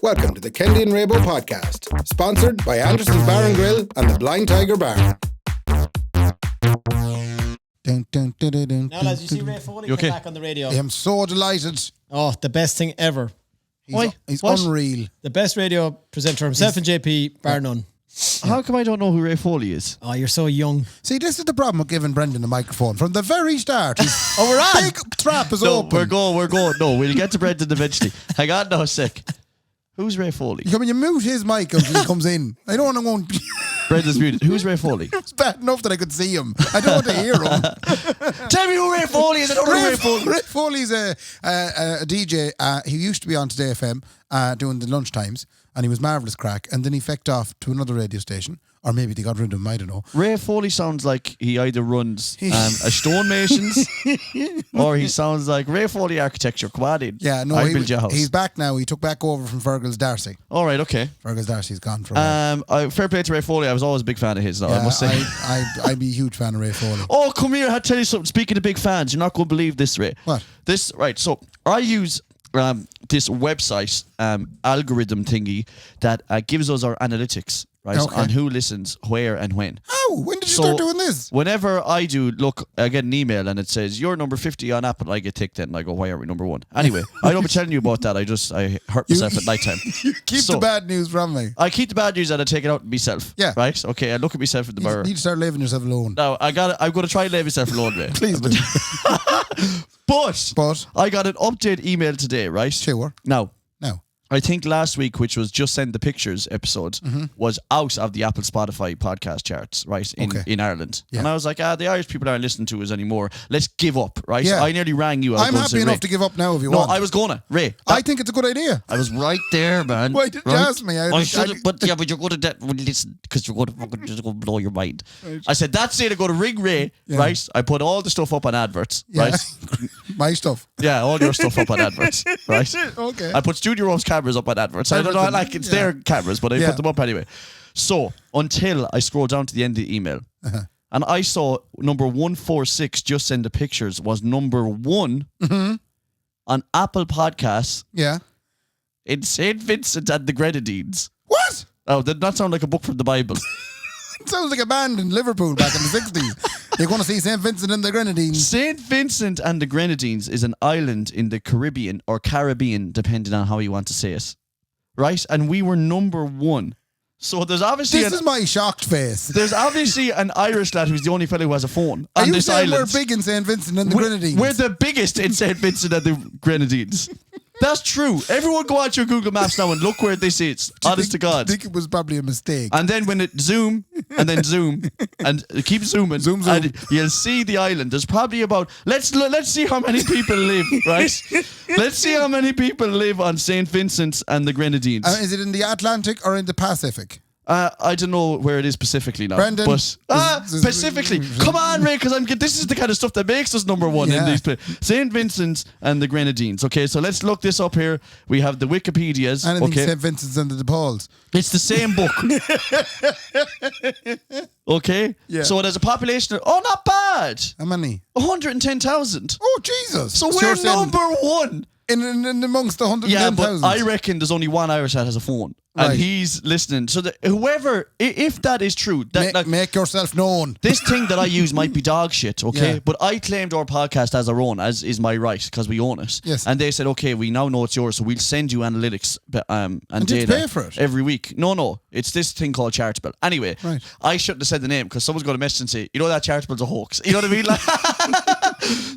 Welcome to the Kendy and Raybo podcast, sponsored by Anderson's Bar and Grill and the Blind Tiger Bar. Now, lads, you see Ray Foley come back on the radio. I'm so delighted. Oh, the best thing ever. He's unreal. The best radio presenter himself and JP, bar none. How come I don't know who Ray Foley is? Oh, you're so young. See, this is the problem with giving Brendan the microphone. From the very start, we're on. Big trap is No, open. we're going. No, we'll get to Brendan eventually. Hang on now a sec. Who's Ray Foley? You come and you mute his mic until he comes in. I don't want to go. Brendan's muted. Who's Ray Foley? It's bad enough that I could see him. I don't want to hear him. Tell me who Ray Foley is. I don't know who Ray Foley. Ray Foley's a DJ. He used to be on Today FM doing the lunch times, and he was marvellous crack. And then he fecked off to another radio station, or maybe they got rid of him. I don't know. Ray Foley sounds like he either runs a stonemasons or he sounds like Ray Foley Architecture. Come on in. Yeah, no, I'll build your house. He's back now. He took back over from Fergal's Darcy. All right, okay. Fergal's Darcy's gone for a while. Fair play to Ray Foley. I was always a big fan of his, though, I must say. I'd be a huge fan of Ray Foley. Oh, come here. I had to tell you something. Speaking of big fans, you're not going to believe this, Ray. What? So I use this website algorithm thingy that gives us our analytics, right, on who listens, where, and when. How? When did you start doing this? Whenever I do, look, I get an email and it says, you're number 50 on Apple. I get ticked then and I go, why are we number 1? Anyway, I don't be telling you about that. I hurt myself at night time. You keep the bad news from me. I keep the bad news and I take it out on myself. Yeah. Right? Okay, I look at myself in the mirror. You need to start leaving yourself alone. No, I'm going to try and leave myself alone, mate. Please do. But I got an update email today, right? Sure. Now, No. I think last week, which was Just Send the Pictures episode, was out of the Apple Spotify podcast charts, right, in Ireland. Yeah. And I was like, the Irish people aren't listening to us anymore. Let's give up, right? Yeah. I nearly rang you. I'm happy enough to give up now if you no, want. I was going to. Ray. I think it's a good idea. I was right there, man. Why didn't you ask me? I should have, but you're going to listen because you're going to fucking just going to blow your mind. Right. I said, that's it. I'm going to ring Ray, right? I put all the stuff up on adverts, right? My stuff. Yeah, all your stuff up on adverts, right? Okay. I put Studio Rome's cameras up on adverts. I don't know, like it's their cameras, but I put them up anyway. So until I scroll down to the end of the email, and I saw number 146, Just Send the Pictures, was number 1 on Apple Podcasts. Yeah. In St. Vincent and the Grenadines. What? Oh, did not sound like a book from the Bible. It sounds like a band in Liverpool back in the 60s. You're going to see St. Vincent and the Grenadines. St. Vincent and the Grenadines is an island in the Caribbean, or Caribbean, depending on how you want to say it. Right? And we were number 1. So there's obviously... This is my shocked face. There's obviously an Irish lad who's the only fellow who has a phone Are on you this saying island. we're big in St. Vincent and the Grenadines? We're the biggest in St. Vincent and the Grenadines. That's true. Everyone go out your Google Maps now and look where this is. Honest to God. I think it was probably a mistake. And then when it zoom and keep zooming, Zoom. and you'll see the island. There's probably about let's see how many people live, right? Let's see how many people live on St. Vincent's and the Grenadines. Is it in the Atlantic or in the Pacific? I don't know where it is specifically now. Brendan, but specifically, come on, Ray, because this is the kind of stuff that makes us number 1 in these places. St. Vincent's and the Grenadines. Okay, so let's look this up here. We have the Wikipedias. Anything okay, St. Vincent's and the Pauls. it's the same book. Okay, so there's a population of not bad. How many? 110,000. Oh, Jesus. So we're number 1. In amongst the 110,000. Yeah, but I reckon there's only one Irish that has a phone. And he's listening. So whoever, if that is true, make yourself known. This thing that I use might be dog shit, okay? Yeah. But I claimed our podcast as our own, as is my right, because we own it. Yes. And they said, okay, we now know it's yours, so we'll send you analytics and did you data pay for it? every week. No, it's this thing called Chartable. Anyway, I shouldn't have said the name because someone's going to message and say, you know that Chartable's a hoax. You know what I mean? Like,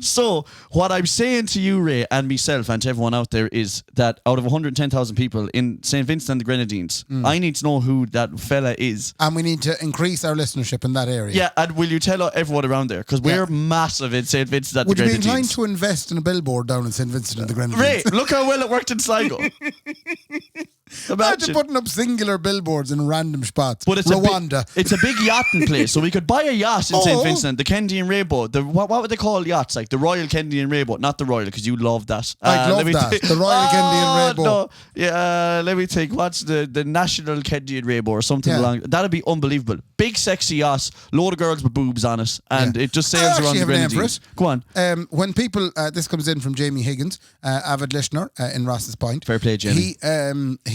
so what I'm saying to you, Ray, and myself, and to everyone out there is that out of 110,000 people in St. Vincent and the Grenadines, I need to know who that fella is. And we need to increase our listenership in that area. Yeah, and will you tell everyone around there? Because we're massive in St. Vincent and the Would you be Grenadines. inclined to invest in a billboard down in St. Vincent and the Grenadines? Ray, look how well it worked in Sligo. Imagine putting up singular billboards in random spots. But it's Rwanda. It's a big yachting place, so we could buy a yacht in St. Vincent, the Kendy and Raybo. What would they call yachts? Like the Royal Kendy and Raybo, not the Royal, because you love that. I love that. The Royal Kendy and Raybo. No. Yeah, let me think. What's the National Kendy and Raybo or something along? That'd be unbelievable. Big sexy yacht, load of girls with boobs on it, and it just sails around the Grenadines. Go on. When people, this comes in from Jamie Higgins, avid listener in Ross's Point. Fair play, Jamie.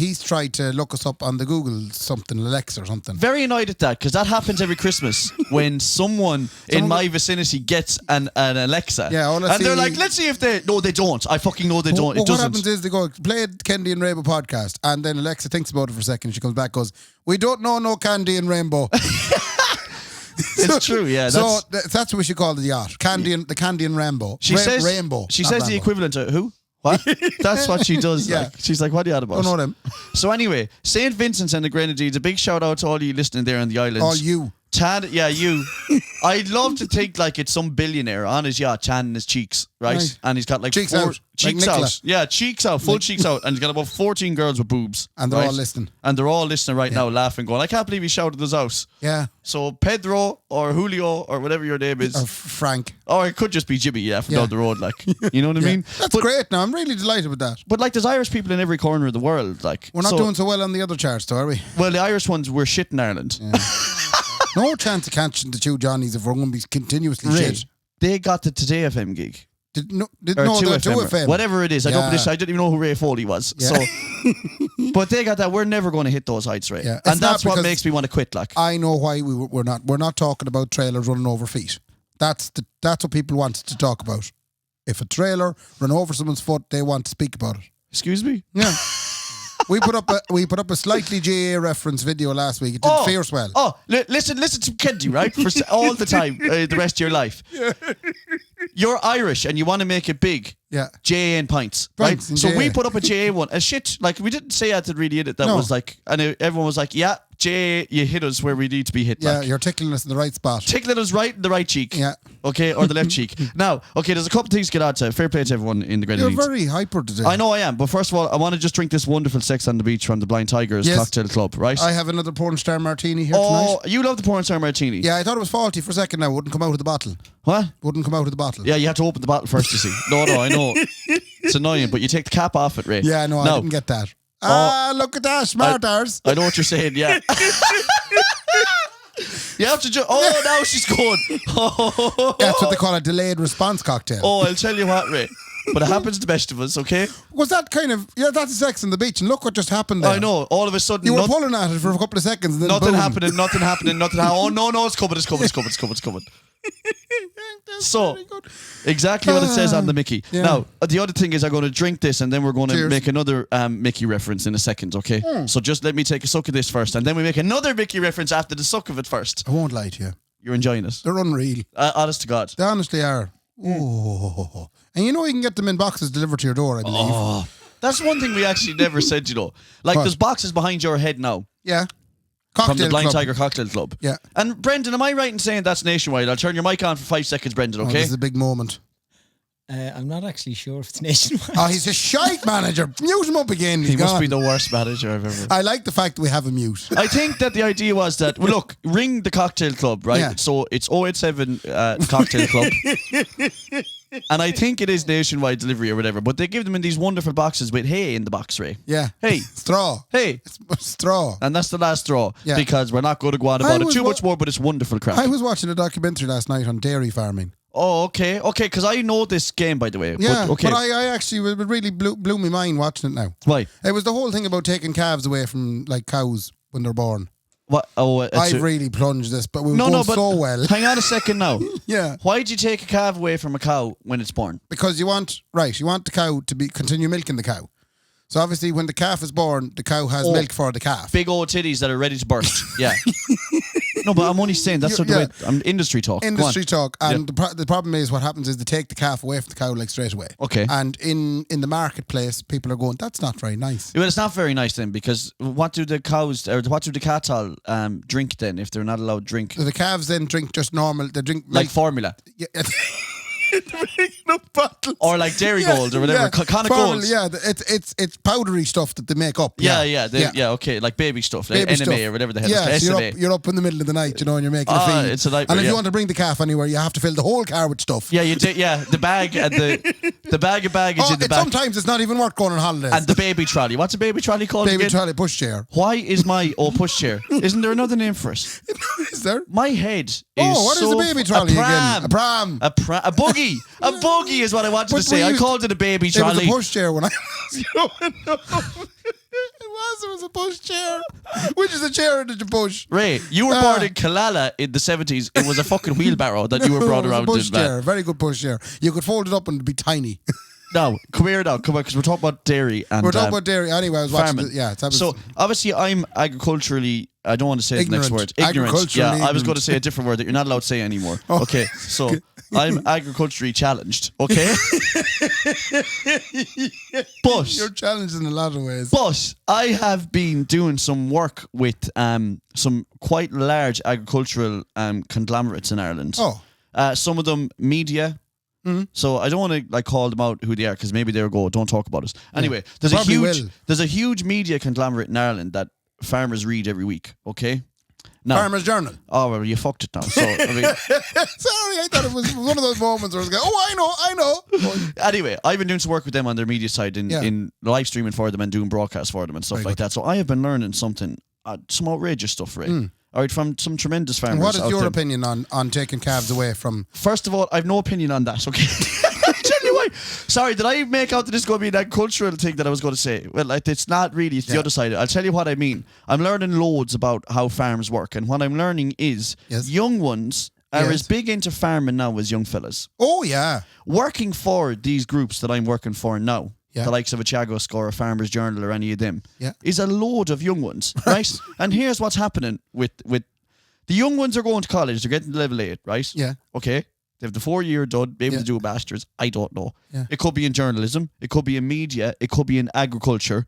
he's tried to look us up on the Google something, Alexa or something. Very annoyed at that because that happens every Christmas when someone in my vicinity gets an Alexa. Yeah, and they're like, let's see if they. No, they don't. I fucking know they don't. What happens is they go, play Kendy and Raybo podcast, and then Alexa thinks about it for a second, and she comes back, goes, we don't know no Candy and Rainbow. It's true, yeah. That's what we should call the yacht. The Candy and Rainbow. She says Rainbow. She says Rainbow. The equivalent of who? What? That's what she does. Yeah. Like. She's like, what are you on about? Don't know them. So anyway, St. Vincent's and the Grenadines, a big shout out to all you listening there on the islands. All you. Tad, yeah, you. I'd love to think like it's some billionaire on his yacht, tanning his cheeks, right? And he's got like cheeks out. Cheeks like out. Yeah, cheeks out, full cheeks out. And he's got about 14 girls with boobs. And they're all listening. And they're all listening right now, laughing, going, I can't believe he shouted us out. Yeah. So Pedro or Julio or whatever your name is. Or Frank. Or it could just be Jimmy, from down the road, like. You know what I mean? That's great now. I'm really delighted with that. But like there's Irish people in every corner of the world, like. We're not doing so well on the other charts though, are we? Well, the Irish ones were shit in Ireland. Yeah. No chance of catching the two Johnnies if we're going to be continuously shit. They got the Today FM gig. Did or 2 FM. Whatever it is. I didn't even know who Ray Foley was. Yeah. So, but they got that. We're never going to hit those heights, Ray. Yeah. And that's what makes me want to quit. Like, I know why we're not. We're not talking about trailers running over feet. That's what people want to talk about. If a trailer ran over someone's foot, they want to speak about it. Excuse me? Yeah. We put up a slightly GA reference video last week. It did fierce well. Oh, listen to Kendy, right? For all the time, the rest of your life. Yeah. You're Irish and you want to make it big. Yeah. JA and pints, right? So JA. we put up a JA one. A shit, like we didn't say that really in it. That was like, and everyone was like, yeah, JA, you hit us where we need to be hit. Yeah, like. you're tickling us in the right spot. Tickling us right in the right cheek. Yeah. Okay, or the left cheek. Now, okay, there's a couple things to get on to. Fair play to everyone in the Grenadines. You're very hyper today. I know I am, but first of all, I want to just drink this wonderful Sex on the Beach from the Blind Tigers Cocktail Club, right? I have another porn star martini here tonight. Oh, you love the porn star martini. Yeah, I thought it was faulty for a second now. It wouldn't come out of the bottle. What? Wouldn't come out of the bottle. Yeah, you have to open the bottle first, you see. No, I know. It's annoying, but you take the cap off it, Ray. Yeah, no, I didn't get that. Look at that, smart ours. I know what you're saying, yeah. You have to just... Oh, now she's going. That's what they call a delayed response cocktail. Oh, I'll tell you what, Ray. But it happens to the best of us, okay? Was that kind of... Yeah, that's Sex on the Beach, and look what just happened there. I know. All of a sudden... You were pulling at it for a couple of seconds, and then nothing boom. happening. Oh, no, it's coming. So, exactly what it says on the Mickey. Yeah. Now, the other thing is I'm going to drink this and then we're going to Cheers. make another Mickey reference in a second, okay? So just let me take a suck of this first and then we make another Mickey reference after the suck of it first. I won't lie to you. You're enjoying it? They're unreal. Honest to God. They honestly are. Oh. And you know you can get them in boxes delivered to your door, I believe. Oh, that's one thing we actually never said, you know. Like, there's boxes behind your head now. Yeah. From the Blind Club. Tiger Cocktail Club. Yeah. And Brendan, am I right in saying that's nationwide? I'll turn your mic on for 5 seconds, Brendan, okay? This is a big moment. I'm not actually sure if it's nationwide. Oh, he's a shite manager. Mute him up again. He must be the worst manager I've ever... I like the fact that we have a mute. I think that the idea was that, well, look, ring the cocktail club, right? Yeah. So it's 087 cocktail club. And I think it is nationwide delivery or whatever, but they give them in these wonderful boxes with hay in the box, Ray. Yeah. Hey. Straw. Hey. It's straw. And that's the last straw. Yeah. Because we're not going to go on about it too much more, but it's wonderful crap. I was watching a documentary last night on dairy farming. Oh, okay. Okay, because I know this game, by the way. Yeah, but I actually, it really blew my mind watching it now. Why? It was the whole thing about taking calves away from, like, cows when they're born. What? Oh, I've really plunged this, but we were going so well. Hang on a second now. Yeah. Why'd you take a calf away from a cow when it's born? Because you want the cow to continue milking the cow. So obviously when the calf is born, the cow has milk for the calf. Big old titties that are ready to burst. Yeah. No, but I'm only saying that's sort of the way. I'm industry talk. Industry talk. And the problem is what happens is they take the calf away from the cow like straight away. Okay. And in the marketplace, people are going, that's not very nice. Well, it's not very nice then because what do the cows or what do the cattle drink then if they're not allowed to drink? So the calves then drink just normal. They drink like formula. Yeah. Bottles. Or like Dairy Gold or whatever. Kind of gold. Yeah, it's powdery stuff that they make up. Yeah, okay, like baby stuff, like baby NMA stuff. or whatever the hell it's SMA. you're up in the middle of the night, you know, and you're making a feed. It's a nightmare, and if you want to bring the calf anywhere, you have to fill the whole car with stuff. Yeah, you do. Yeah, the bag and the bag of baggage in the back. Sometimes it's not even worth going on holidays. And the baby trolley. What's a baby trolley called baby again? trolley pushchair. Why is my pushchair? Isn't there another name for it? Is there? My head is what is a baby trolley again? A pram. A buggy. A buggy is what I wanted to say. I called it a baby trolley. It was a pushchair when I was growing up. It It was a push chair. Which is a chair that you push? Ray, you were born in Killala in the 70s. It was a fucking wheelbarrow that you were brought around push in, chair. man. Very good push chair. You could fold it up and it'd be tiny. Now, come here now, because we're talking about dairy. And, we're talking about dairy. Anyway, I was watching farming. so, obviously, I'm agriculturally, I don't want to say ignorant. the next word. Ignorant. Yeah, I was ignorant. going to say a different word that you're not allowed to say anymore. Okay, so I'm agriculturally challenged, okay? But you're challenged in a lot of ways. But I have been doing some work with some quite large agricultural conglomerates in Ireland. Oh. Some of them media. Mm-hmm. So I don't want to like call them out who they are because maybe they'll go, don't talk about us. Anyway, there's a huge media conglomerate in Ireland that farmers read every week. Okay, now, Farmer's Journal. Oh well, you fucked it now. So I mean, sorry, I thought it was one of those moments where I was going, oh, I know. Anyway, I've been doing some work with them on their media side in live streaming for them and doing broadcasts for them and stuff like that. So I have been learning something, some outrageous stuff, Ray. All right, from some tremendous farmers. And what is your opinion on taking calves away from? First of all, I have no opinion on that. Okay. I'll tell you why. Sorry, did I make out that this is going to be that cultural thing that I was going to say? Well, it's not really. It's the other side. I'll tell you what I mean. I'm learning loads about how farms work, and what I'm learning is young ones are as big into farming now as young fellas. Oh yeah, working for these groups that I'm working for now. The likes of a Chagos or a Farmer's Journal or any of them is a load of young ones, right? And here's what's happening with the young ones are going to college. They're getting to level 8, right? Yeah. Okay. They have the 4-year done, maybe to do a master's. I don't know. Yeah. It could be in journalism. It could be in media. It could be in agriculture.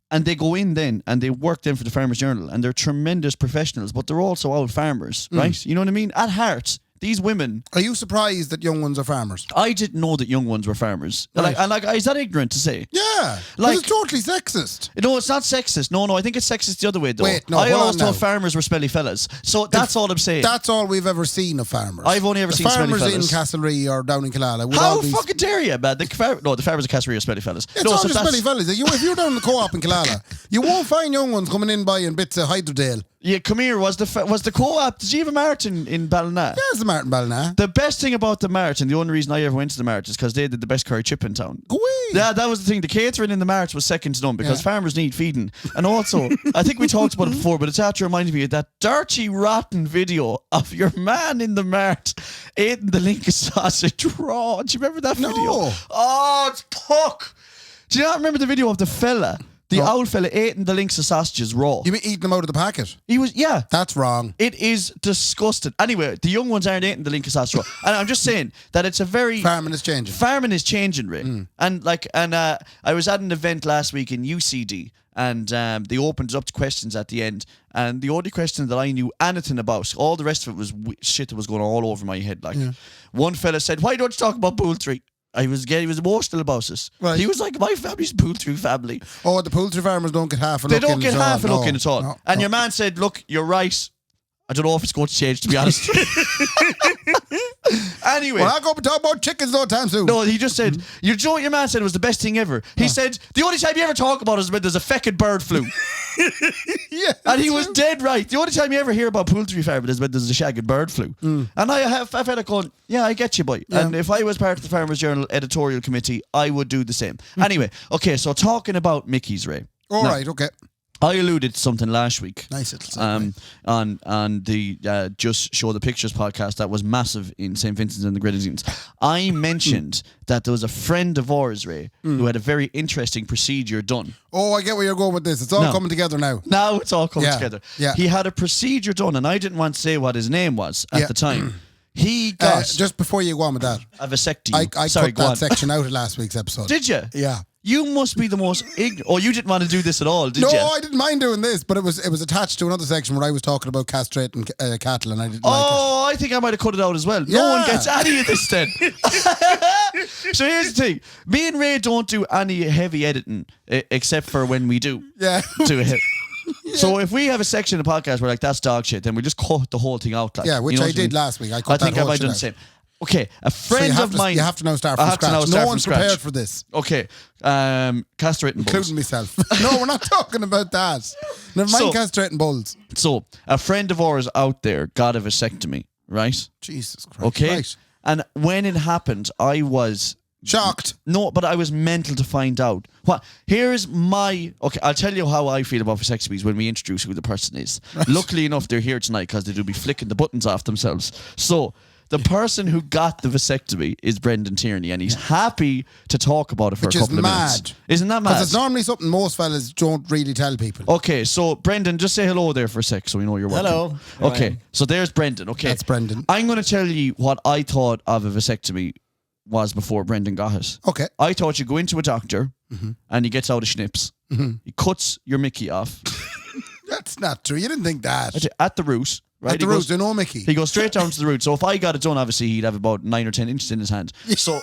And they go in then and they work then for the Farmer's Journal and they're tremendous professionals, but they're also out farmers, right? You know what I mean? At heart, these women... Are you surprised that young ones are farmers? I didn't know that young ones were farmers. Right. Is that ignorant to say? Yeah. It's totally sexist. No, it's not sexist. No, I think it's sexist the other way, though. Wait, no, I always thought farmers were smelly fellas. So that's all I'm saying. That's all we've ever seen of farmers. I've only ever seen smelly fellas. Farmers in Castlereagh or down in Killala. How fucking dare you, man? The farmers in Castlereagh are smelly fellas. It's all just smelly fellas. If you're down in the co-op in Killala, you won't find young ones coming in buying bits of Hydrodale. Yeah, come here. Was the co-op? Did you have a mart in Ballina? Yeah, it's the mart in Ballina. The best thing about the mart, and the only reason I ever went to the mart, is because they did the best curry chip in town. Yeah, that was the thing. The catering in the mart was second to none because farmers need feeding. And also, I think we talked about it before, but it's after reminding me of that dirty, rotten video of your man in the mart eating the Lincoln sausage raw. Do you remember that video? No. Oh, it's puck. Do you not remember the video of the fella? The old fella eating the links of sausages raw. You mean eating them out of the packet? He was, yeah. That's wrong. It is disgusting. Anyway, the young ones aren't eating the link of sausage raw. And I'm just saying that it's a very... Farming is changing. Farming is changing, Ray. And I was at an event last week in UCD and they opened it up to questions at the end. And the only question that I knew anything about, all the rest of it was shit that was going all over my head. One fella said, why don't you talk about poultry? He was emotional about it. Right. He was like, my family's a poultry family. Oh, the poultry farmers don't get half a look in. They don't get half a look in at all. No, and your man said, look, you're right. I don't know if it's going to change, to be honest. Anyway. Well, I'll go and talk about chickens no time soon. No, he just said, you know what your man said was the best thing ever? He said, the only time you ever talk about it is when there's a feckin' bird flu. Yeah. And he was dead right. The only time you ever hear about poultry farming is when there's a shagging bird flu. And I've had it going, yeah, I get you, boy. Yeah. And if I was part of the Farmer's Journal editorial committee, I would do the same. Anyway, okay, so talking about Mickey's, Ray. All right, okay. I alluded to something last week. Nice. On the Just Show the Pictures podcast that was massive in St. Vincent's and the Grenadines. I mentioned that there was a friend of ours, Ray, who had a very interesting procedure done. Oh, I get where you're going with this. It's all coming together now. Now it's all coming together. Yeah. He had a procedure done, and I didn't want to say what his name was at the time. He got... just before you go on with that. A vasectomy. I cut that section out of last week's episode. Did you? Yeah. You must be the most ignorant... Oh, you didn't want to do this at all, did you? No, I didn't mind doing this, but it was attached to another section where I was talking about castrating cattle, and I didn't like it. Oh, I think I might have cut it out as well. Yeah. No one gets any of this then. So here's the thing. Me and Ray don't do any heavy editing, except for when we do. Yeah. So if we have a section of the podcast where like that's dog shit, then we just cut the whole thing out. Like, yeah, which I did last week. I think I might have done the same. Okay, a friend of mine. You have to now start from scratch. No one's prepared for this. Okay, castrating bulls. Including myself. No, we're not talking about that. Never mind castrating bulls. So, a friend of ours out there got a vasectomy, right? Jesus Christ. Okay. Right. And when it happened, I was Shocked. No, but I was mental to find out. What? Here's my... Okay, I'll tell you how I feel about vasectomies when we introduce who the person is. Right. Luckily enough, they're here tonight because they do be flicking the buttons off themselves. So, the person who got the vasectomy is Brendan Tierney, and he's happy to talk about it for a couple of minutes. Isn't that mad? Because it's normally something most fellas don't really tell people. Okay, so Brendan, just say hello there for a sec so we know you're working. Hello. Okay, so there's Brendan. Okay, that's Brendan. I'm going to tell you what I thought of a vasectomy was before Brendan got it. Okay. I thought you go into a doctor and he gets out a schnips. He cuts your Mickey off. That's not true. You didn't think that. At the root. Right? At the root, no Mickey. He goes straight down to the root. So if I got it done, obviously he'd have about 9 or 10 inches in his hand. So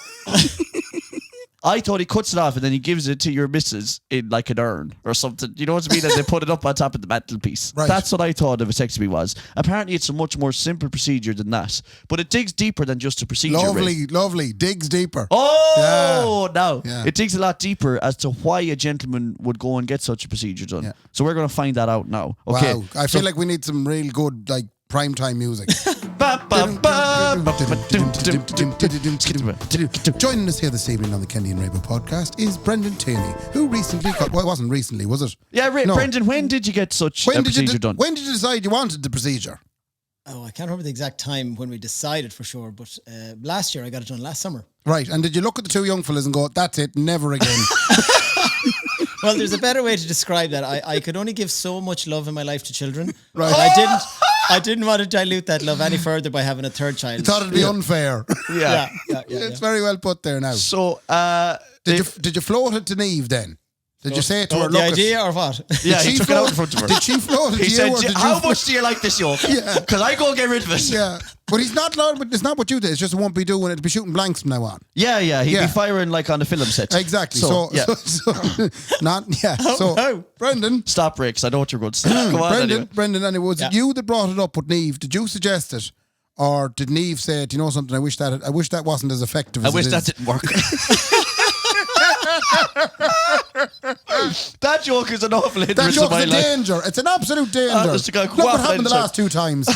I thought he cuts it off and then he gives it to your missus in like an urn or something. You know what I mean? And they put it up on top of the mantelpiece. Right. That's what I thought a vasectomy was. Apparently it's a much more simple procedure than that. But it digs deeper than just a procedure. Lovely. Digs deeper. Oh, no. Yeah. It digs a lot deeper as to why a gentleman would go and get such a procedure done. Yeah. So we're going to find that out now. Okay. Wow. I feel like we need some real good, like, primetime music. Joining us here this evening on the Kendy and Raybo podcast is Brendan Tierney, who recently got... Well, it wasn't recently, was it? Yeah, no. Brendan, when did you get such a procedure done? When did you decide you wanted the procedure? Oh, I can't remember the exact time when we decided for sure, but last year I got it done last summer. Right, and did you look at the two young fellas and go, that's it, never again? Well, there's a better way to describe that. I could only give so much love in my life to children. Right. I didn't want to dilute that love any further by having a third child. You thought it'd be unfair. Yeah. It's very well put there now. So, did you float it to Neve then? Did you say it to her? The idea or what? Yeah, he took it out in front of her. Did she float it to you? He said, how much do you like this yoke? Yeah. Because I go get rid of it. Yeah. But he's not allowed, it's not what you did. It's just it won't be doing it. It'll be shooting blanks from now on. Yeah. He'd be firing like on the film set. Exactly. So Brendan. Stop breaks. I know what you're going to say. Come on, Brendan, anyway, was it you that brought it up with Neve? Did you suggest it? Or did Neve say, do you know something? I wish that wasn't as effective as it is. I wish that didn't work. That joke is an awful hindrance in my life. That's a danger. It's an absolute danger. Look what happened the last two times.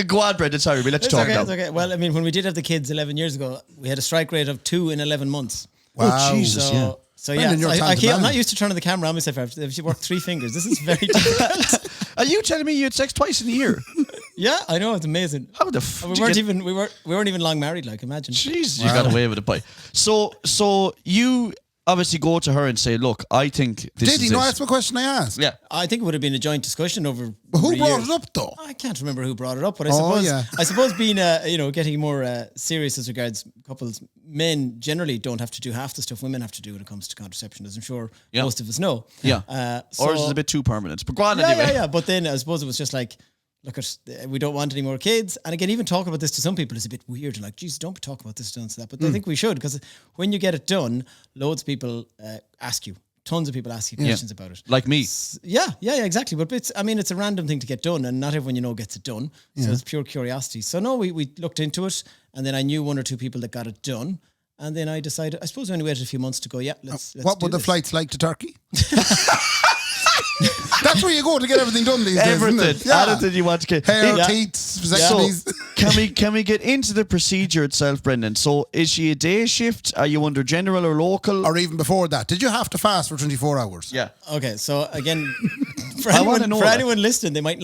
Go on, Brendan. Sorry, we let you talk now. It's okay. Well, I mean, when we did have the kids 11 years ago, we had a strike rate of 2 in 11 months. Wow. Oh, Jesus, So Brendan, I'm not used to turning the camera on myself. I've worked 3 fingers. This is very difficult. Are you telling me you had sex twice in a year? Yeah, I know, it's amazing. How the we weren't even long married, like, imagine. Jeez, you got away with it, boy. So you obviously go to her and say, look, I think this is... Did he? No, that's the question I asked. Yeah. I think it would have been a joint discussion over... But who brought it up, though? I can't remember who brought it up, but I suppose being, getting more serious as regards couples, men generally don't have to do half the stuff women have to do when it comes to contraception, as I'm sure most of us know. Yeah. Or is it a bit too permanent? But go on anyway. Yeah. But then I suppose it was just like, look, we don't want any more kids. And again, even talking about this to some people is a bit weird. Like, geez, don't talk about this, don't say that. But I think we should, because when you get it done, loads of people ask you. Tons of people ask you questions about it. Like me. Yeah, exactly. But it's a random thing to get done, and not everyone gets it done. So it's pure curiosity. So no, we looked into it, and then I knew 1 or 2 people that got it done. And then I decided, I suppose I only waited a few months to go, let's what were the flights like to Turkey? That's where you go to get everything done these days. Everything. Anything you want to get. Hair, teeth, vasectomies. So, can we get into the procedure itself, Brendan? So, is she a day shift? Are you under general or local? Or even before that? Did you have to fast for 24 hours? Yeah. Okay, so again, for anyone listening, they might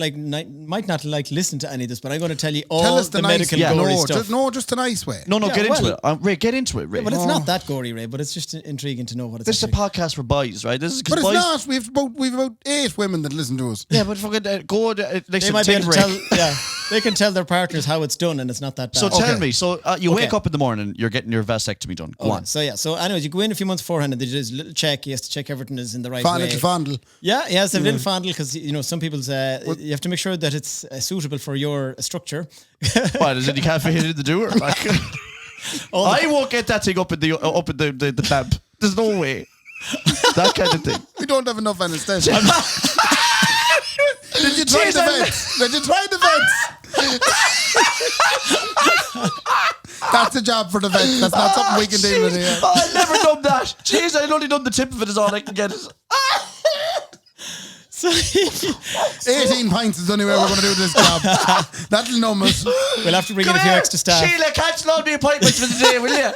not listen to any of this, but I'm going to tell you all the medical gory stuff. Just a nice way. No, get into it. Ray, get into it, Ray. Yeah, but it's not that gory, Ray, but it's just intriguing to know what it's This is a podcast for boys, right? This is but it's boys... not. We've about 8 women that listen to us. Yeah, but fucking they might be able to tell. They can tell their partners how it's done, and it's not that bad. So tell me. So you wake up in the morning, you're getting your vasectomy done. Go on. So anyways, you go in a few months beforehand, and they do this little check. He has to check everything is in the right way. Little fondle. Yeah, he has a little fondle because some people's you have to make sure that it's suitable for your structure. What is it? You can't fit it in the door. Like, I won't get that thing up in the lamp. There's no way. That kind of thing. We don't have enough anesthesia. Did you try the vents? That's a job for the vents. That's not something we can deal with here. I've never done that. Jeez, I've only done the tip of it is all I can get. 18 pints is the only way we're going to do this job. That'll numb us. We'll have to bring in a few extra staff. Sheila, cancel all the appointments for the day, will you?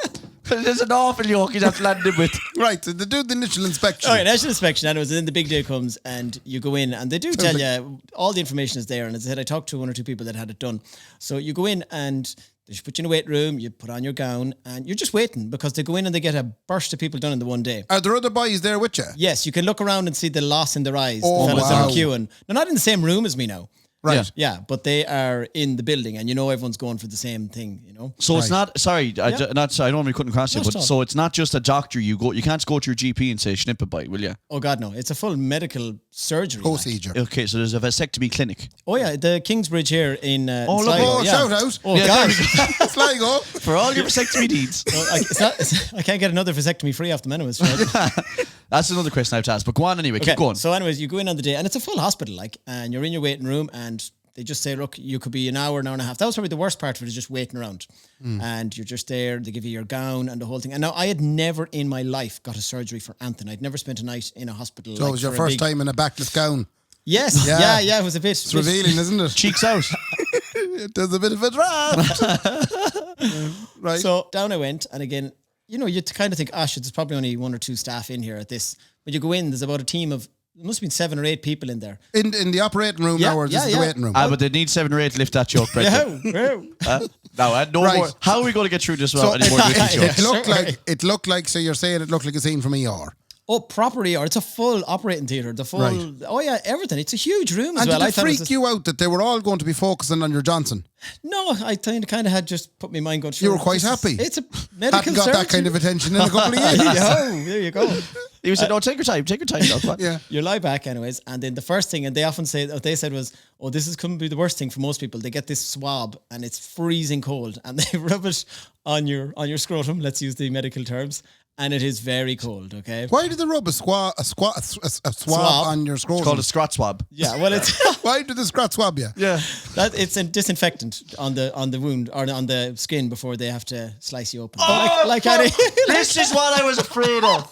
There's an awful yoke you'd have to land him with. Right, so they do the initial inspection. Oh, initial inspection, and then the big day comes, and you go in, and they do tell you all the information is there. And as I said, I talked to 1 or 2 people that had it done. So you go in, and they should put you in a waiting room. You put on your gown, and you're just waiting because they go in and they get a burst of people done in the one day. Are there other boys there with you? Yes, you can look around and see the loss in their eyes. Oh, the fellas that wow. are queuing. They're not in the same room as me now. Right. Yeah, but they are in the building, and everyone's going for the same thing. So it's not. Sorry, I don't know. We couldn't cross you, Not but at all. so it's not just a doctor. You can't just go to your GP and say snip it by, will you? Oh God, no! It's a full medical surgery. like. Procedure. Okay, so there's a vasectomy clinic Oh yeah, the Kingsbridge here in look, Sligo. Oh, yeah. shout out. Oh Yeah, God. Sligo. for all your vasectomy needs. I can't get another vasectomy free off the menus. That's another question I have to ask. But go on anyway. Keep going. So, anyways, you go in on the day, and it's a full hospital, and you're in your waiting room, and they just say, look, you could be an hour and a half. That was probably the worst part of it, is just waiting around. And you're just there. They give you your gown and the whole thing. And now, I had never in my life got a surgery for anything. I'd never spent a night in a hospital. So it was your first time in a backless gown. Yes. Yeah. Yeah. It was a bit. It's revealing, isn't it? Cheeks out. There's a bit of a draft. Right. So down I went, and again, you kind of think, there's probably only 1 or 2 staff in here at this. But you go in, there's about a team of, there must have been 7 or 8 people in there. in the operating room Yeah, now, or just yeah, the yeah. waiting room? But they need 7 or 8 to lift that joke, Brendan. No Right. more. How are we going to get through this So without any more witty it jokes? looked like. So you're saying it looked like a scene from ER. Oh, proper ER. It's a full operating theatre. The full, Right. oh yeah, everything. It's a huge room as And well. did I it thought it was freak you out that they were all going to be focusing on your Johnson? No, I kind of had just put my mind going. You were sure, quite this is- happy. It's a medical Hadn't got that kind of attention in a couple of years. There you go. He said, "No, take your time. Take your time." Doc. Yeah. You lie back anyways, and then the first thing, and they often say, what they said was, this is going to be the worst thing for most people. They get this swab, and it's freezing cold, and they rub it on your scrotum. Let's use the medical terms, and it is very cold. Okay. Why did they rub a swab on your scrotum? It's called a scrot swab. Yeah. Well, it's Why did the scrot swab you? Yeah. it's a disinfectant on the wound or on the skin before they have to slice you open. This is what I was afraid of.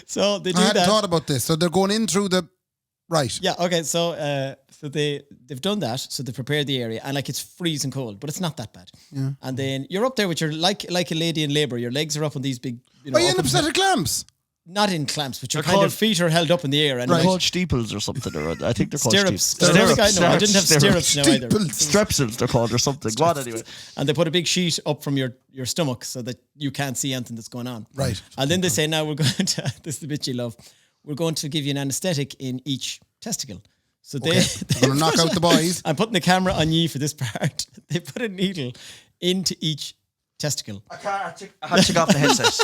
So they do I hadn't that. thought about this. So they're going in through the right. Yeah, okay, so they've done that, so they prepared the area, and it's freezing cold, but it's not that bad. Yeah. And then you're up there with your like a lady in labour. Your legs are up on these big. Are you in a set of clamps? Not in clamps, but your They're kind called- of feet are held up in the air, and They're called steeples or something. Or I think they're called stirrups. steeples. I don't think I didn't have stirrups now either. Strepsils, they're called, or something. Go on anyway. And they put a big sheet up from your stomach so that you can't see anything that's going on. Right. And then they say, now we're going to, this is the bit you love, we're going to give you an anaesthetic in each testicle. So They're going to knock out the boys. I'm putting the camera on you for this part. They put a needle into each testicle. I had to take off the headset.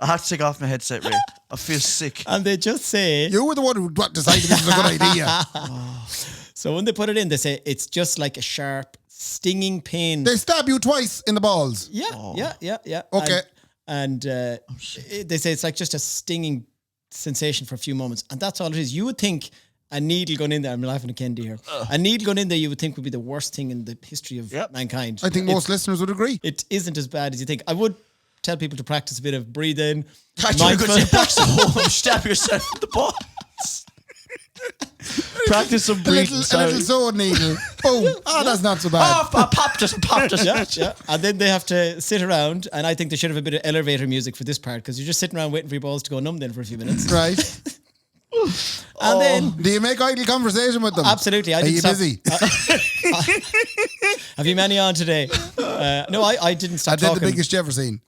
I had to take off my headset, Ray. I feel sick. And they just say, You were the one who decided this was a good idea. so when they put it in, they say, it's just like a sharp, stinging pain. They stab you twice in the balls. Yeah. Okay. And they say it's like just a stinging sensation for a few moments. And that's all it is. You would think a needle going in there, I'm laughing at Kendy here, a needle going in there you would think would be the worst thing in the history of mankind. I think most listeners would agree. It isn't as bad as you think. I would tell people to practice a bit of breathing. I thought you were going to say box the hole, stab yourself in the balls. Practice some A breathing. little sword needle. Boom. Oh, that's not so bad. I popped it. Yeah. And then they have to sit around, and I think they should have a bit of elevator music for this part, because you're just sitting around waiting for your balls to go numb then for a few minutes. Right. And then Do you make idle conversation with them? Absolutely. Are you busy? Have you many on today? No, I didn't stop I did talking. the biggest you ever seen.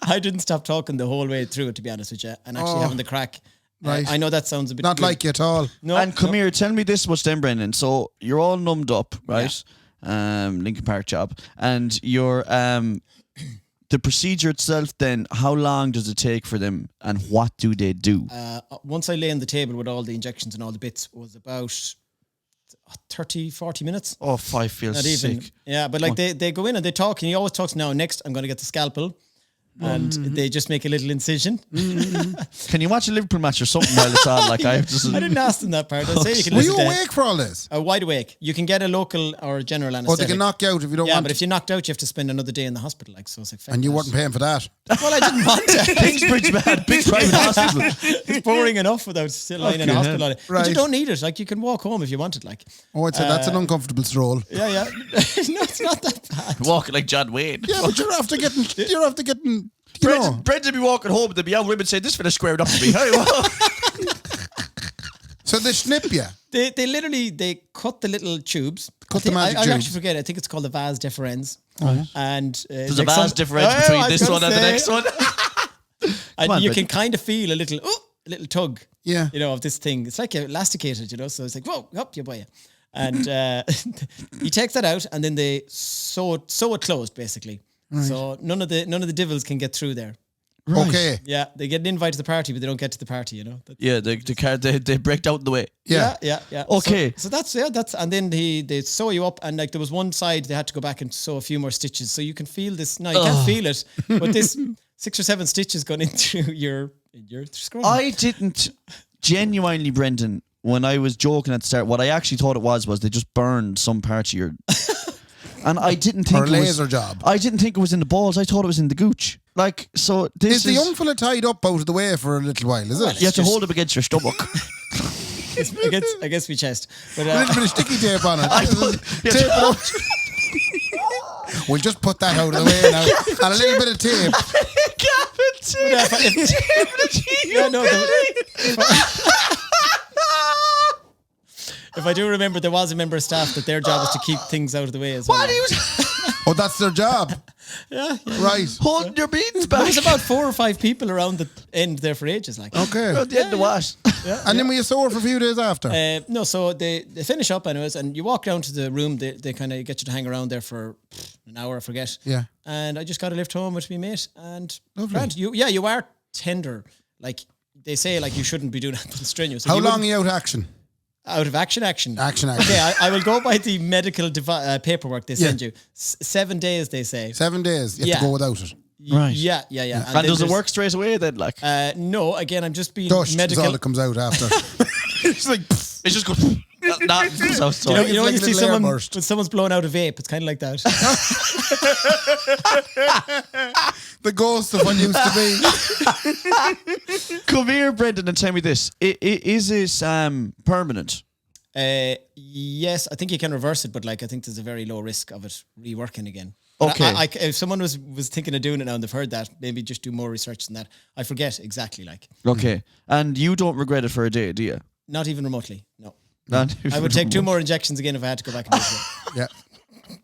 I didn't stop talking the whole way through it, to be honest with you, and actually having the crack. Right. I know that sounds a bit Not weird. like you at all. No, And come here, tell me this much then, Brendan. So you're all numbed up, right? Lincoln Park job. And you're the procedure itself then, how long does it take for them and what do they do? once I lay on the table with all the injections and all the bits, was about 30, 40 minutes. Oh, I feel Not sick. even. Yeah, but they go in and they talk, and he always talks now, next I'm going to get the scalpel. and they just make a little incision. Can you watch a Liverpool match or something while it's on? Like I just. I didn't ask them that part. I say you can Were listen you to awake for all this? wide awake. You can get a local or a general Or anaesthetic. they can knock you out if you don't yeah, want but to. if you're knocked out, you have to spend another day in the hospital. Like so, it's like And you weren't paying for that. Well, I didn't want to. Kingsbridge man, big private hospital. It's boring enough without still lying in a Okay, hospital. But right. you don't need it. Like you can walk home if you wanted. Like Oh, I'd say that's an uncomfortable stroll. yeah. No, it's not that bad. Walking like John Wayne. Yeah, but you're after getting. You know. Brendan be walking home and there'd be young women saying, "This fella squared up to me." Hey, well. So they snip you. They literally cut the little tubes. Cut the magic I tubes. actually forget. I think it's called the vas deferens. And There's a vast difference between this one and the next one. And on, you Brendan. can kind of feel a little tug. Yeah. You know, of this thing. It's like elasticated. You know, so it's like whoa, up you boy. And he takes that out, and then they sew it closed, basically. So none of the devils can get through there. Okay. Yeah, they get an invite to the party, but they don't get to the party. You know. Yeah, they break out in the way. Yeah. Yeah. Okay. So that's and then they sew you up, and like there was one side they had to go back and sew a few more stitches, so you can feel this. No, you can't feel it, but this 6 or 7 stitches gone into your scrotum. I didn't genuinely, Brendan, when I was joking at the start, what I actually thought it was they just burned some part of your. And I didn't think Or a it was laser job. I didn't think it was in the balls. I thought it was in the gooch. Like so, this Is the young fella tied up out of the way for a little while? Is it? you have to hold him against your stomach. against my chest. But, A little bit of sticky tape on it. Tape it up. We'll just put that out of the way now. And a little bit of tape. If I do remember, there was a member of staff that their job was to keep things out of the way as well. What? He was Oh, that's their job. Yeah. Right. holding your beans There back. was about 4 or 5 people around the end there for ages. Like, Okay. At the end of what? And then were you sore for a few days after? no, so they finish up anyways, and you walk down to the room. They kind of get you to hang around there for an hour, I forget. Yeah. And I just got a lift home with me mate, and Lovely. grand. You are tender. Like they say, like you shouldn't be doing anything strenuous. If How you long are wouldn't- you out of action? Out of action? Action. Okay, I will go by the medical paperwork they send you. 7 days, they say. 7 days. You have Yeah. to go without it. Right. Yeah. And then does it there's- work straight away then? Like No, again, I'm just being Dust is medical. all that comes out after. It's like, pff, it's just good. That comes out. You know, It's when like you a see little someone airburst. when someone's blowing out a vape, it's kind of like that. the ghost of what used to be. Come here, Brendan, and tell me this: is this permanent? Yes, I think you can reverse it, but like I think there's a very low risk of it reworking again. But Okay. if someone was thinking of doing it now and they've heard that, maybe just do more research than that. I forget exactly, like Okay, and you don't regret it for a day, do you? not even remotely. No, Not I would take 2 more injections again if I had to go back and do it. Yeah.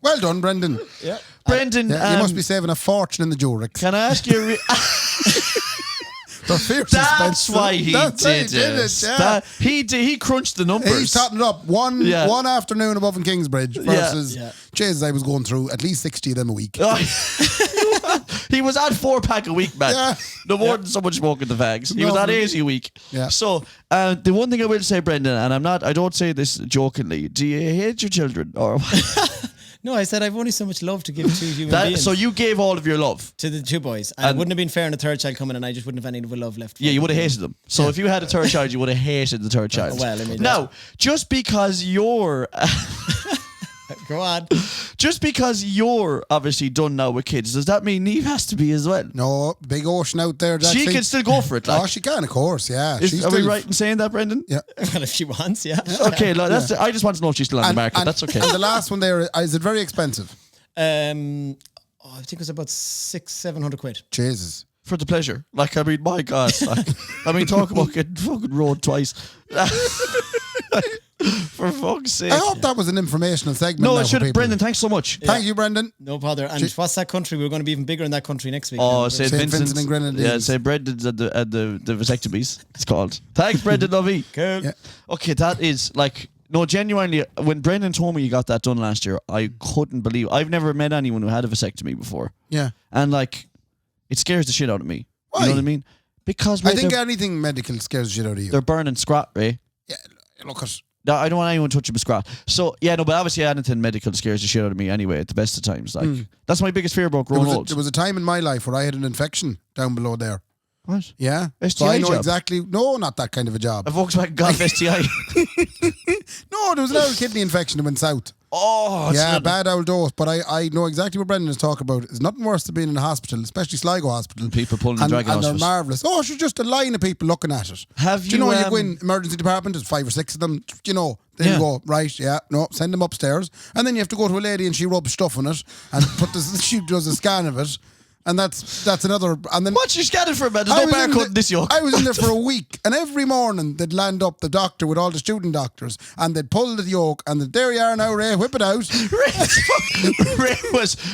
Well done, Brendan. Yeah. Brendan, Yeah, you must be saving a fortune in the Jurek. Can I ask you? They're fierce That's expensive. why he That's why did it. yeah. That- he did. He crunched the numbers. He's totting it up. One afternoon above in Kingsbridge versus, Jesus, I was going through at least 60 of them a week. Oh, he was at 4-pack a week, man. Yeah. No more than someone smoking the fags. He was No. at 80 a week. Yeah. So the one thing I will say, Brendan, and I don't say this jokingly. Do you hate your children or? No, I said I've only so much love to give to human beings. So you gave all of your love. To the 2 boys, and it wouldn't have been fair in a third child coming, and I just wouldn't have any love left. For Yeah, you them. would have hated them. So if you had a third child, you would have hated the third child. Well, I mean, now, just because you're Go on. Just because you're obviously done now with kids, does that mean Neve has to be as well? No, big ocean out there. She can still go for it. Like. Oh, she can, of course, yeah. Are we right in saying that, Brendan? Yeah. Well, if she wants, yeah. Okay, look, that's. I just want to know if she's still on the market. That's okay. And the last one there, is it very expensive? I think it was about 600-700 quid. Jesus. For the pleasure. Like, I mean, my God. Like, I mean, talk about getting fucking road twice. For fuck's sake. I hope that was an informational segment. No, now it for should have. people. Brendan, thanks so much. Thank you, Brendan. No bother. And what's that country? We're going to be even bigger in that country next week. Oh, now. St. St. Vincent. Vincent and Grenadines. Yeah, St. Brendan's at the vasectomies, it's called. Thanks, Brendan Lovey. Cool. Yeah. Okay, that is like, no, genuinely, when Brendan told me you got that done last year, I couldn't believe. I've never met anyone who had a vasectomy before. Yeah. And like, it scares the shit out of me. Why? You know what I mean? Because I Ray, think they're, anything medical scares the shit out of you. they're burning scrap, Ray. Yeah, look at No, I don't want anyone touching my scrot. So, yeah, no, but obviously anything medical scares the shit out of me anyway at the best of times. Like, that's my biggest fear about growing old. There was a time in my life where I had an infection down below there. What? Yeah. STI So I know job? exactly. No, not that kind of a job. A Volkswagen Golf STI. No, there was an old kidney infection that went south. Oh, it's Yeah, not- bad old dose. But I know exactly what Brendan is talking about. It's nothing worse than being in a hospital, especially Sligo Hospital. People pulling and dragging and they're hospice. marvellous. Oh, she's just a line of people looking at it. Have Do you know you, you go in emergency department, there's 5 or 6 of them, you know, then Yeah. you go, right, yeah, no, send them upstairs. And then you have to go to a lady and she rubs stuff on it and she does a scan of it. And that's another. And then What's your scanning for, man? There's I no was in barcode the- in this yoke. I was in there for a week, and every morning they'd land up the doctor with all the student doctors, and they'd pull the yoke, and there you are now, Ray, whip it out.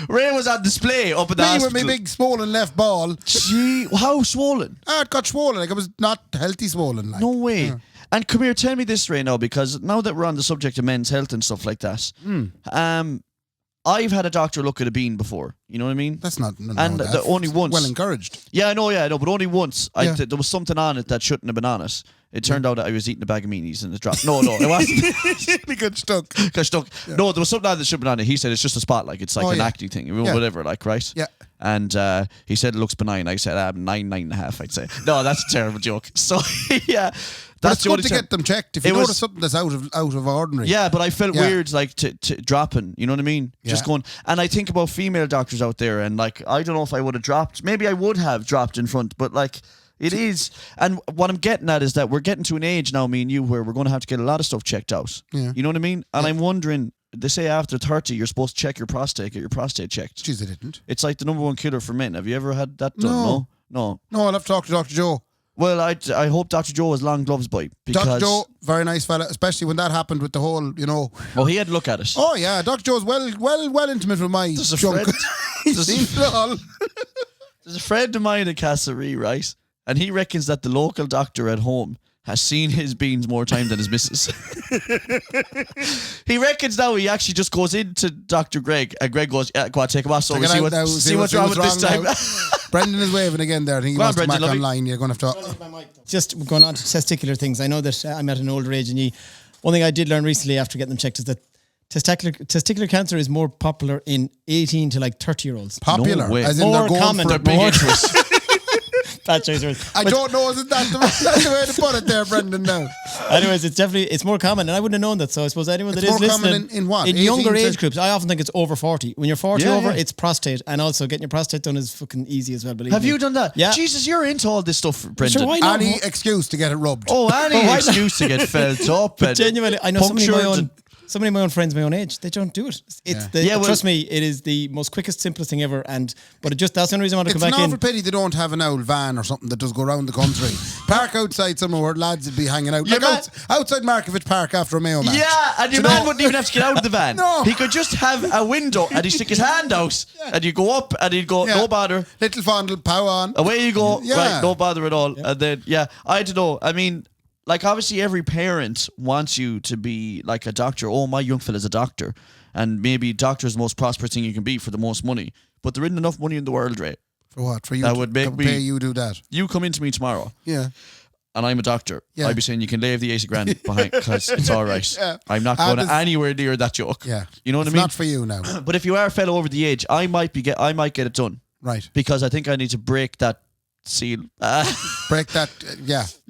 Ray was on display up at the Me hospital. with my big swollen left ball. Gee, how swollen? It got swollen, like it was not healthy swollen. Like. No way. And come here, tell me this, Ray, now, because now that we're on the subject of men's health and stuff like that, I've had a doctor look at a bean before. You know what I mean? That's not. No, And that's the only once. Well encouraged. Yeah, I know, but only once. Yeah. There was something on it that shouldn't have been on it. It turned out that I was eating a bag of meanies and it dropped. No, it wasn't. We got stuck. Got stuck. No, there was something on it that should have been on it. He said it's just a spot, like it's like an yeah. acne thing, Yeah. whatever, like, right? Yeah. And he said it looks benign. I said 9.5. I'd say no, that's a terrible joke. So yeah, But that's it's the good only to time. get them checked if you It notice was- something that's out of ordinary. Yeah, but I felt Yeah. weird, like to dropping. You know what I mean? Just Yeah. going. And I think about female doctors out there, and like I don't know if I would have dropped. Maybe I would have dropped in front, but like. It is, and what I'm getting at is that we're getting to an age now, me and you, where we're going to have to get a lot of stuff checked out. Yeah. You know what I mean? And I'm wondering, they say after 30, you're supposed to check your prostate, get your prostate checked. Jeez, I didn't. It's like the number 1 killer for men. Have you ever had that done? No. No, I'll have to talk to Dr. Joe. Well, I hope Dr. Joe has long gloves by because Dr. Joe, very nice fella, especially when that happened with the whole, you know. well, he had to look at it. Oh yeah, Dr. Joe's well intimate with my There's a junk. friend- He's there's a- seen it all. There's a friend of mine in Castlereagh, right? And he reckons that the local doctor at home has seen his beans more time than his missus. He reckons now he actually just goes into Dr. Greg and Greg goes, yeah, go on, take him off so we Take it see, out what, now, see what's wrong with this time. now. Brendan is waving again there. I think he Go on, wants to Brendan, back lovely. online. You're going to have to. Just going on to testicular things. I know that I'm at an older age, and one thing I did learn recently after getting them checked is that testicular cancer is more popular in 18 to like 30-year-olds. Popular, No way. as in More they're going common. for They're it. big More- into it. Bad choice of words. I don't know, is that's the way to put it there, Brendan, now. Anyways, it's more common, and I wouldn't have known that. So I suppose anyone that It's is more common listening in what? in 18 younger to- age groups, I often think it's over 40. When you're 40 Yeah, over, yeah. it's prostate, and also getting your prostate done is fucking easy as well. Believe Have me. you done that? Yeah. Jesus, you're into all this stuff, Brendan. Sure, why not? Any excuse to get it rubbed. Oh, any excuse to get felt up. But and genuinely, I know so many of my own friends my own age, they don't do it. Trust me, it is the most quickest, simplest thing ever. But that's the only reason I want to It's come an back in. awful pity they don't have an old van or something that does go around the country. Park outside somewhere where lads would be hanging out. Your Like man- outside Markovich Park after a Mayo match. Yeah, and your Do you man know- wouldn't even have to get out of the van. No. He could just have a window and he'd stick his hand out and you go up and he'd go, Yeah. no bother. Little fondle, pow on. Away you go. Yeah. Right, no bother at all. And then, I don't know. I mean, like, obviously every parent wants you to be like a doctor. Oh, my young fella's a doctor. And maybe doctor is the most prosperous thing you can be for the most money. But there isn't enough money in the world, Ray. For what? For you That to would make me- pay you do that. You come into me tomorrow Yeah. and I'm a doctor. Yeah. I'd be saying you can leave the 80 grand behind because it's all right. Yeah. I'm not going there's- anywhere near that joke. Yeah. You know what It's I mean? not for you now. But if you are a fellow over the age, I might get it done Right. because I think I need to break that seal. Break that, You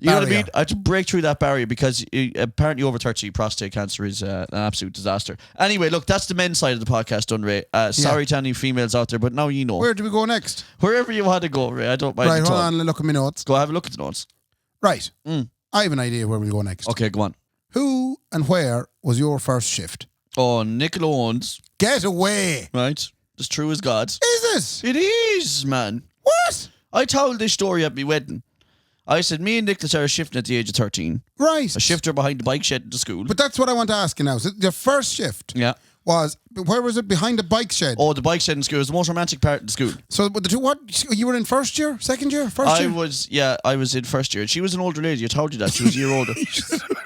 know what I barrier. mean? I have to break through that barrier because apparently over 30, prostate cancer is an absolute disaster. Anyway, look, that's the men's side of the podcast done, Ray. Sorry to any females out there, but now you know. Where do we go next? Wherever you want to go, Ray, I don't mind Right, at hold all. on, look at my notes. Go have a look at the notes. Right. I have an idea where we go next. Okay, go on. Who and where was your first shift? Oh, Nicola Owens, Get away. right? As true as God. Is it? It is, man. What? I told this story at my wedding. I said, me and Nicola started shifting at the age of 13. Right. I shifted her behind the bike shed at the school. But that's what I want to ask you now. So your first shift Yeah. was, where was it? Behind the bike shed? Oh, the bike shed in school was the most romantic part of the school. So with the two, what? You were in first year? Second year? First year? I was in first year. She was an older lady. I told you that. She was a year older.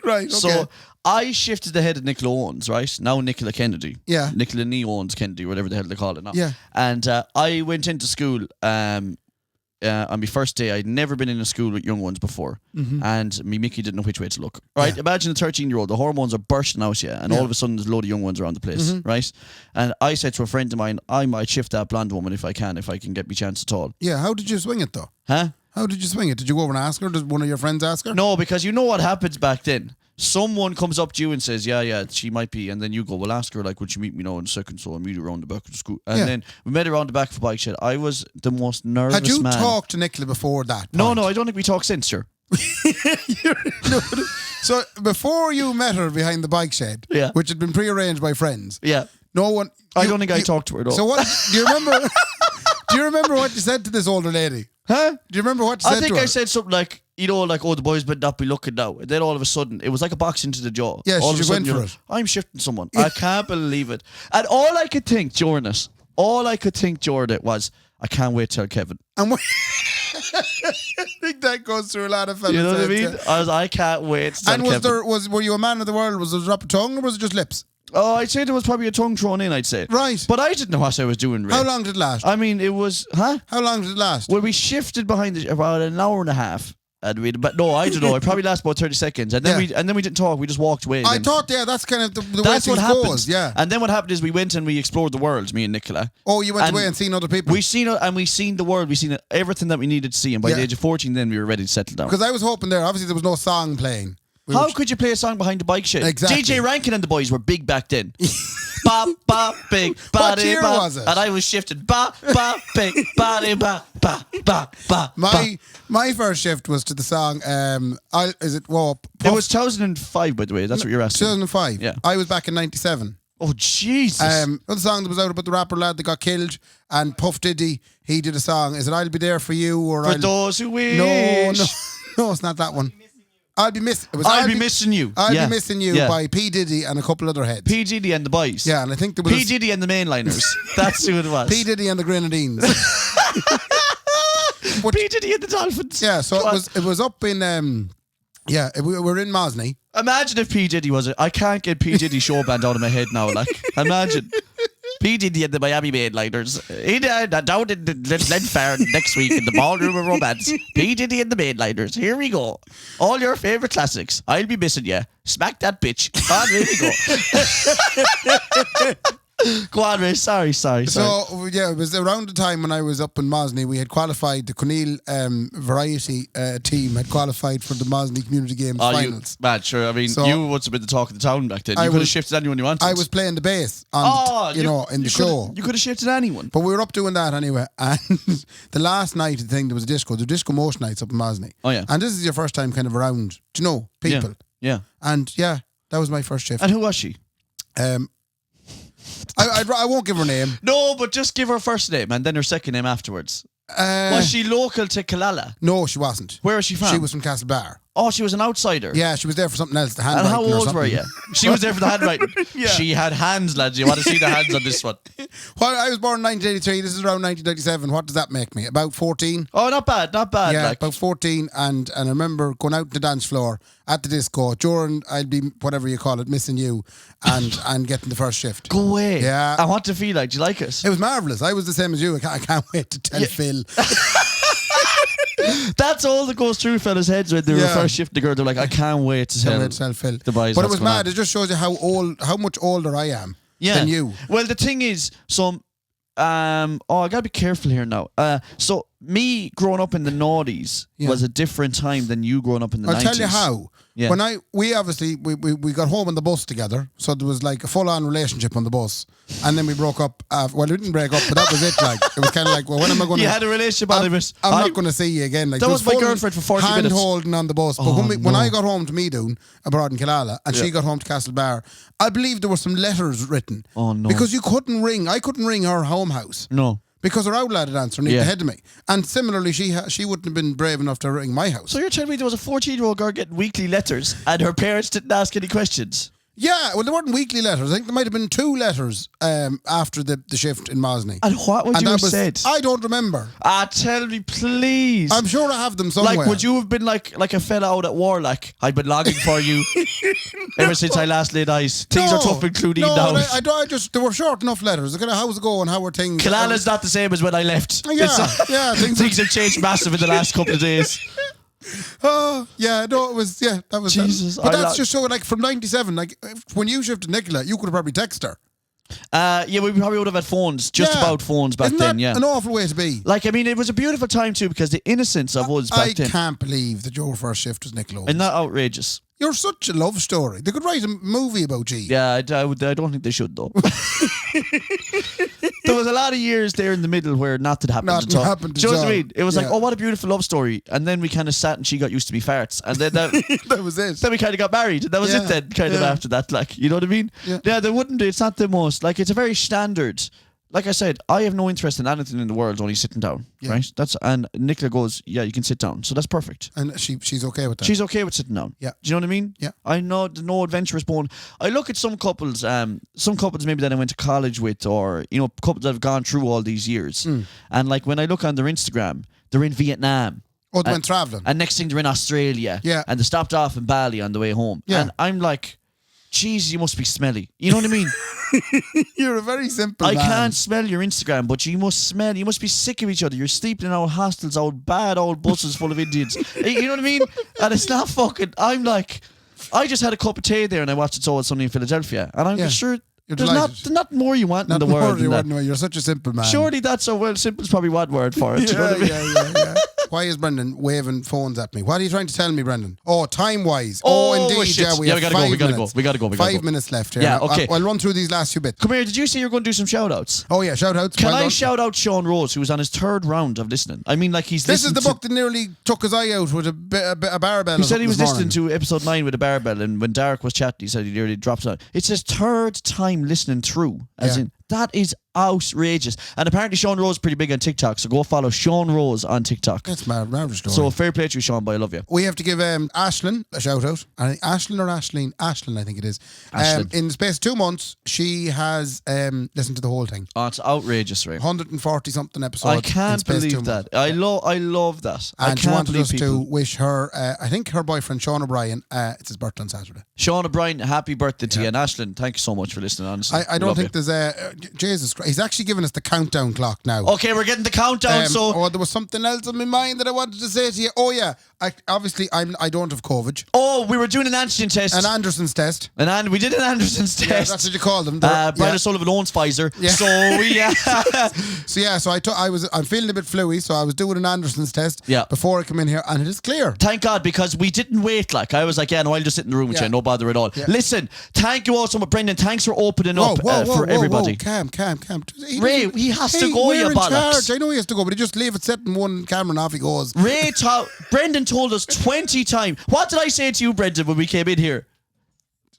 Right, okay. So I shifted the head of Nicola Owens, right? Now Nicola Kennedy. Yeah. Nicola Nee Owens Kennedy, whatever the hell they call it now. Yeah. And I went into school on my first day, I'd never been in a school with young ones before, and me Mickey didn't know which way to look. Right? Imagine a 13-year-old, the hormones are bursting out, and all of a sudden there's a load of young ones around the place, right? And I said to a friend of mine, I might shift that blonde woman if I can get me chance at all. Yeah, how did you swing it though? Huh? How did you swing it? Did you go over and ask her? Did one of your friends ask her? No, because you know what happens back then. Someone comes up to you and says, yeah, she might be. And then you go, well, ask her, like, would she meet me now in a second? So I meet her around the back of the school. And then we met her around the back of the bike shed. I was the most nervous man. Had you talked to Nicola before that point? No, I don't think we talked since, sir. So before you met her behind the bike shed, which had been prearranged by friends, no one... I don't think I talked to her, though. So what... Do you remember... Do you remember what you said to this older lady? Huh? Do you remember what you said to her? I think I said something like, oh, the boys better not be looking now. And then all of a sudden, it was like a box into the jaw. Yeah, all she went for it. I'm shifting someone. I can't believe it. And all I could think during it was, I can't wait to tell Kevin. And I think that goes through a lot of fellas. You know what I mean? Yeah. I can't wait to tell Kevin. Were you a man of the world? Was there a drop of tongue or was it just lips? Oh, I'd say there was probably a tongue thrown in, I'd say. Right. But I didn't know what I was doing, Ray. How long did it last? I mean, it was... Huh? How long did it last? Well, we shifted behind about an hour and a half. But no, I don't know. It probably lasted about 30 seconds. And then we didn't talk. We just walked away. I thought, that's kind of the way things goes. Yeah. And then what happened is we went and we explored the world, me and Nicola. Oh, you went away and seen other people? We seen the world. We seen everything that we needed to see. And by the age of 14, then we were ready to settle down. Because I was hoping obviously there was no song playing. How could you play a song behind the bike shed? Exactly. DJ Rankin and the boys were big back then. Ba, ba, big, ba, what year was it? And I was shifted. Ba, ba, big, ba, ba, ba, ba, ba. My first shift was to the song, it was 2005, by the way. That's what you're asking. 2005? Yeah. I was back in 97. Oh, Jesus. The song that was out about the rapper lad that got killed, and Puff Diddy, he did a song. Is it I'll Be There For You? Or For Those Who Wish. No, it's not that one. I'll Be Missing You. I'll Be Missing You by P. Diddy and a couple other heads. P. Diddy and the boys. Yeah, and I think there was P. Diddy and the mainliners. That's who it was. P. Diddy and the Grenadines. P. Diddy and the Dolphins. Yeah, so it was up in we were in Mosney. Imagine if P. Diddy was it. I can't get P. Diddy show band out of my head now. Like, imagine. P. Diddy and the Miami Mainliners. Down in Glenfarne next week in the Ballroom of Romance. P. Diddy and the Mainliners. Here we go. All your favourite classics. I'll be missing you. Smack that bitch. On, here we go. Go on, Ray. Sorry. So, it was around the time when I was up in Mosney, we had qualified, the Cornell variety team had qualified for the Mosney Community Games finals. Sure. I mean, you would have been the talk of the town back then. You could have shifted anyone you wanted. I was playing the bass on in the show. You could have shifted anyone. But we were up doing that anyway. And the last night, the thing, there was a disco. There were disco motion nights up in Mosney. Oh, yeah. And this is your first time kind of around, do you know, people. Yeah. And that was my first shift. And who was she? I won't give her name. No, but just give her first name and then her second name afterwards. Was she local to Killala? No, she wasn't. Where was she from? She was from Castlebar. Oh, she was an outsider. Yeah, she was there for something else. The handwriting. And how old were you? She was there for the handwriting. Yeah. She had hands, lads. You want to see the hands on this one? Well, I was born in 1983. This is around 1997. What does that make me? About 14? Oh, not bad. Yeah, like. about 14. And I remember going out to the dance floor at the disco during, I'll be, whatever you call it, missing you, and getting the first shift. Go away. Yeah. I want to feel like, do you like it? It was marvellous. I was the same as you. I can't wait to tell Phil. That's all that goes through fellas' heads when they were first shifting the girl. They're like, I can't wait to tell Phil. The boys. But it was mad. It just shows you how much older I am than you. Well, the thing is, I gotta be careful here now. So me growing up in the noughties was a different time than you growing up in the 90s. I'll tell you how. Yeah. When we obviously we got home on the bus together, so there was like a full on relationship on the bus, and then we broke up. Well, we didn't break up, but that was it. Like it was kind of like, well, when am I going to? You had a relationship on it. I'm not going to see you again. Like that was my girlfriend for 40 minutes. Hand holding on the bus. But when I got home to Meadown abroad in Killala, and she got home to Castlebar, I believe there were some letters written. Oh no! Because you couldn't ring. I couldn't ring her home house. No. Because her outlet had answered ahead of me. And similarly, she wouldn't have been brave enough to ring my house. So you're telling me there was a 14-year-old girl getting weekly letters and her parents didn't ask any questions? Yeah, well, there weren't weekly letters. I think there might have been 2 letters after the shift in Mosney. And what would you have said? I don't remember. Tell me, please. I'm sure I have them somewhere. Like, would you have been like a fella out at war? Like, I've been longing for you ever since I last laid eyes. Things are tough, including now. I just, they were short enough letters. Kind of, how's it going? How are things? Kilala's not the same as when I left. Yeah, things have changed massive in the last couple of days. Oh, yeah, no, it was, yeah, that was Jesus. But that's just so, like, from 97, like, when you shifted Nicola, you could have probably texted her. Yeah, we probably would have had phones, just about phones back then, yeah. An awful way to be. Like, I mean, it was a beautiful time too, because the innocence of us back then. I can't believe that your first shift was Nicola. Isn't that outrageous? You're such a love story. They could write a movie about you. Yeah, I don't think they should, though. There was a lot of years there in the middle where nothing happened at all. Do you know what I mean? It was like, oh, what a beautiful love story. And then we kind of sat and she got used to me farts. And then that was it. Then we kind of got married. And that was it then, kind of after that. Like, you know what I mean? Yeah, there wouldn't be. It's not the most, like, it's a very standard. Like I said, I have no interest in anything in the world, only sitting down, right? And Nicola goes, yeah, you can sit down. So that's perfect. And she's okay with that. She's okay with sitting down. Yeah. Do you know what I mean? Yeah. I know no adventurous bone. I look at some couples maybe that I went to college with, or, you know, couples that have gone through all these years. And like when I look on their Instagram, they're in Vietnam. Oh, they went travelling. And next thing they're in Australia. Yeah. And they stopped off in Bali on the way home. Yeah. And I'm like, geez, you must be smelly. You know what I mean? You're a very simple man. I can't smell your Instagram, but you must be sick of each other. You're sleeping in our hostels, old bad old buses full of Indians. You know what I mean? And it's not fucking, I'm like, I just had a cup of tea there and I watched It's Always Sunny in Philadelphia. And I'm sure there's not more you want in the world than that. You're such a simple man. Surely that's so well, simple's probably one word for it. You know what I mean? Yeah. Why is Brendan waving phones at me? What are you trying to tell me, Brendan? Oh, time-wise. Oh, indeed. Shit. Yeah, we have gotta 5 go. minutes. We gotta go. 5 minutes left here. Yeah, okay. I'll run through these last few bits. Come here, did you say you're going to do some shout-outs? Oh, yeah, shout-outs. Can I shout out Sean Rose, who was on his 3rd round of listening? I mean, like, he's This is the book that nearly took his eye out with a barbell. He said he was listening to episode 9 with a barbell, and when Derek was chatting, he said he nearly dropped it. It's his 3rd time listening through, as in, that is outrageous. And apparently Sean Rose is pretty big on TikTok, so go follow Sean Rose on TikTok. That's marvellous story. So fair play to you, Sean, but I love you. We have to give Ashlyn a shout out. Ashlyn or Ashleen? Ashlyn, I think it is. In the space of 2 months, she has listened to the whole thing. Oh, it's outrageous, right? 140 something episodes. I can't believe that. I love that. And she wanted us to wish her, I think her boyfriend Sean O'Brien, it's his birthday on Saturday. Sean O'Brien, happy birthday to you. And Ashlyn, thank you so much for listening, honestly. I don't think there's Jesus Christ. He's actually giving us the countdown clock now. Okay, we're getting the countdown. Oh, there was something else on my mind that I wanted to say to you. Oh yeah, I don't have COVID. Oh, we were doing an antigen test. An Anderson's test. And we did an Anderson's test. Yeah, that's what you call them. Brian O'Sullivan owns Pfizer. Yeah. So we I'm feeling a bit fluey, so I was doing an Anderson's test before I come in here, and it is clear. Thank God, because we didn't wait. Like, I was like, I'll just sit in the room with you, no bother at all. Yeah. Listen, thank you all so much, Brendan. Thanks for opening up for everybody. Calm. Ray, he has to go, you bollocks. I know he has to go, but he just leave it set in one camera and off he goes. Brendan told us 20 times. What did I say to you, Brendan, when we came in here?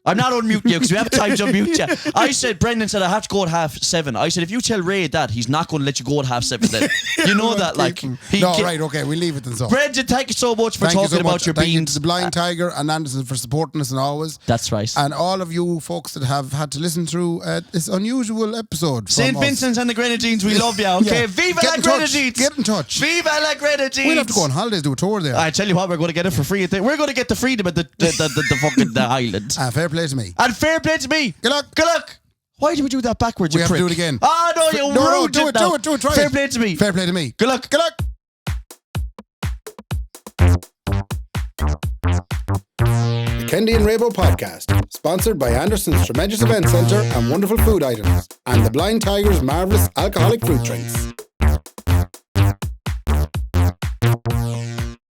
I'm not unmuting you because we have time to unmute you. I said, Brendan said I have to go at 7:30. I said, if you tell Ray that, he's not going to let you go at 7:30 then. You know that, like. Right, okay, we leave it then so. Brendan, thank you so much for talking about your beans. Thank you to the Blind Tiger and Anderson for supporting us and always. That's right. And all of you folks that have had to listen through this unusual episode. St. Vincent's and the Grenadines, we love you, okay? Yeah. Viva la Grenadines! Get in touch. Viva la Grenadines! We'll have to go on holidays, do a tour there. I tell you what, we're going to get it for free. We're going to get the freedom of the fucking the island. Fair play to me. And fair play to me. Good luck. Good luck. Why did we do that backwards, you prick? We have to do it again. Oh, no, you ruined do it. Try fair play to me. Fair play to me. Good luck. Good luck. The Kendy and Raybo podcast, sponsored by Anderson's Tremendous Event Centre and Wonderful Food Items, and the Blind Tiger's marvellous alcoholic fruit drinks.